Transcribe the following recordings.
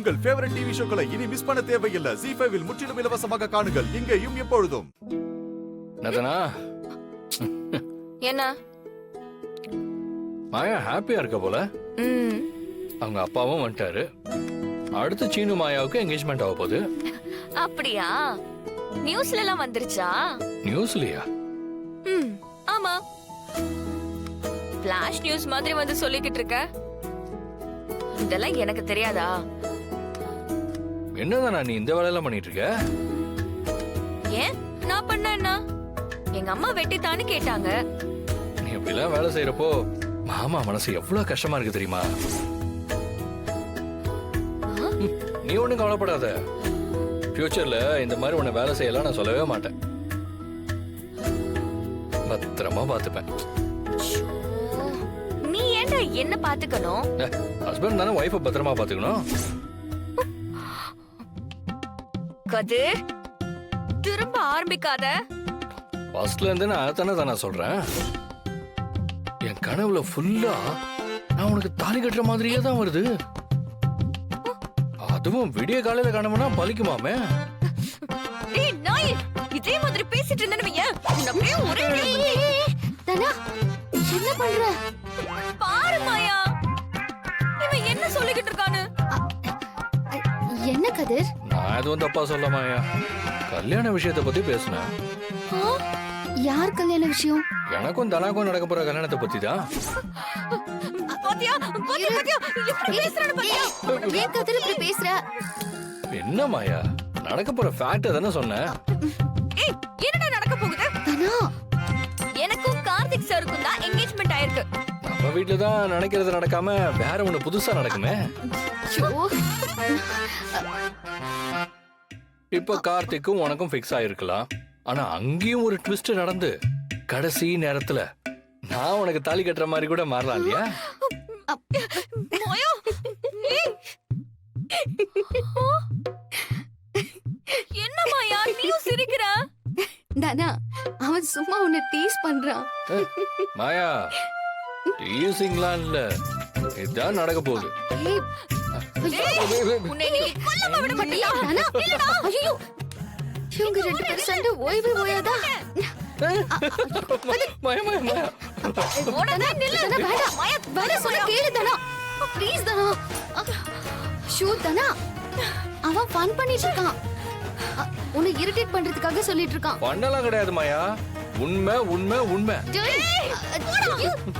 உங்கள் favourite TV ஷோக்களை இனி miss பண்ண தேவையில்லை. ZEE5 இல் முற்றிலும் இலவசமாக காணுங்கள். இங்கேயும் எப்பொழுதும். நதனா, என்ன மாயா ஹாப்பியா இருக்க போல. அவங்க அப்பாவும் வந்துட்டாரு. அடுத்து சீனு மாயாவுக்கு என்கேஜ்மெண்ட் ஆக போகுது. அப்படியா? நியூஸ்ல எல்லாம் வந்துருச்சா? நியூஸ்லயா? ஆமா, பிளாஷ் நியூஸ் மாதிரி வந்து சொல்லிக்கிட்டு இருக்க. இதெல்லாம் எனக்கு தெரியாதா? என்னதானா நீ இந்த வேலையெல்லாம் பண்ணிட்டு இருக்க? ஏன் நான் பண்ண என்ன? எங்க அம்மா வெட்டித்தான்னு கேட்டாங்க. நீ இப்படிலாம் வேலை செய்யறப்போ மாமா மனசு எவ்வளவு கஷ்டமா இருக்கு தெரியுமா? நீ ஒண்ணும் கவலைப்படாத. ஃபியூச்சர்ல இந்த மாதிரி உன்னை வேலை செய்யலாம் நான் சொல்லவே மாட்டேன். பத்திரமா பாத்துப்பேன். நீ ஏன்டா என்ன பாத்துக்கணும்? ஹஸ்பண்ட் தானே வைஃபை பத்திரமா பாத்துக்கணும். கதிர், திரும்ப ஆரம்பிக்காத. ஃபர்ஸ்ட்ல இருந்து நான் அதானே தானே சொல்றேன். என் கனவுல ஃபுல்லா நான் உனக்கு தாலி கட்டுற மாதிரியே தான் வருது. அதுவும் விடிய காலையில கனவுனா பலிக்குமாமே. ஏய் நாய், இதே மாதிரி பேசிட்டு இருந்தேன்னு அப்படியே ஒரே தனா, என்ன பண்ற? பாரு மாயா, இவன் என்ன சொல்லிக்கிட்டு இருக்கானு. என்ன கதிர்? நான் எதுவும் தப்பா சொல்ல மாயா. கல்யாண விஷயத்தை பத்தி பேசுனேன். யார் கல்யாண விஷயம்? எனக்கும் தனாக்கும் நடக்க போற கல்யாணத்தை பத்தி தான். பாத்தியா பாத்தியா பாத்தியா எப்படி பேசுறானு பாத்தியா? ஏன் கதிர் இப்படி பேசுற? என்ன மாயா, நடக்க போற ஃபேக்ட் தானே சொன்னேன். ஏய், என்னடா நடக்க போகுது? தனா, எனக்கும் கார்த்திக் சாருக்கும் தான் என்கேஜ்மெண்ட் ஆயிருக்கு. நம்ம வீட்டுல தான் நினைக்கிறது நடக்காம வேற ஒண்ணு புதுசா நடக்குமே. இப்ப கார்த்திக்கும் உனக்கும் ஃபிக்ஸ் ஆயிருக்கலாம். ஆனா அங்கேயும் ஒரு ட்விஸ்ட் நடந்து கடைசி நேரத்துல நான் உனக்கு தாலி கட்டுற மாதிரி கூட மாறலாம் இல்லையா? மாயா, என்ன மாயா நீயும் சிரிக்கிற? தனா, அவன் சும்மா உன்னை டீஸ் பண்றான். மாயா, டீசிங்லாம் இல்ல, இதுதான் நடக்க போகுது. உன்னை நீ கொல்லாம விட மாட்டியா? தனா, ஐயோ, இவங்க ரெண்டு பேரும் சண்டை ஓய்வே ஓயாதா? மாயா மாயா மாயா, ஓடாத, நில்லு. தனா, வேண்டாம். மாயா, வேண்டாம், சொல்ல கேளு தனா. Please Dhana. ஷூ தனா, அவன் ஃபன் பண்ணிட்டு இருக்கான். உன்னை இரிட்டேட் பண்றதுக்காக சொல்லிட்டு இருக்கான். பண்ணலாம் கிடையாது மாயா. உண்மை உண்மை உண்மை.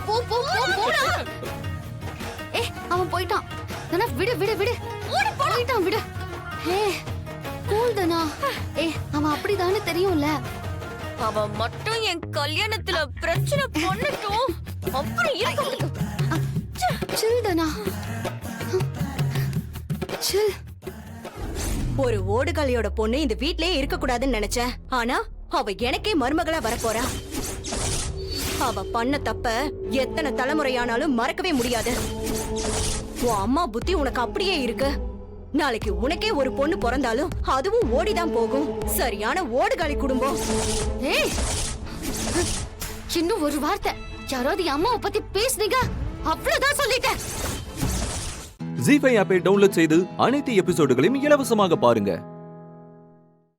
போ போ போ போடா. அவன் போயிட்டான். தனா, விடு விடு விடு. போயிட்டான், விடு. கூல் தனா. அவன் அப்படிதானே தெரியும்ல. அவன் மட்டும் என் கல்யாணத்துல பிரச்சனை பண்ணட்டும், அப்புறம் இருக்கு. சில் தனா, சில். ஒரு ஓடுகாலியோட பொண்ணு இந்த வீட்லயே இருக்க கூடாதுன்னு நினைச்சேன். ஆனா அவ எனக்கே மருமகளா வரப்போறா. அவ பண்ண தப்ப எத்தனை தலைமுறையானாலும் மறக்கவே முடியாது. உன் அம்மா புத்தி உனக்கு அப்படியே இருக்கு. நாளைக்கு உனக்கே ஒரு பொண்ணு பிறந்தாலும் அதுவும் ஓடிதான் போகும். சரியான ஓடுகாலி குடும்பம். இன்னும் ஒரு வார்த்தை யாராவது அம்மாவை பத்தி பேசுனீங்க, அவ்வளவுதான் சொல்லிட்டேன். ZEE5 ஆப்பை டவுன்லோட் செய்து அனைத்து எபிசோடுகளையும் இலவசமாக பாருங்க.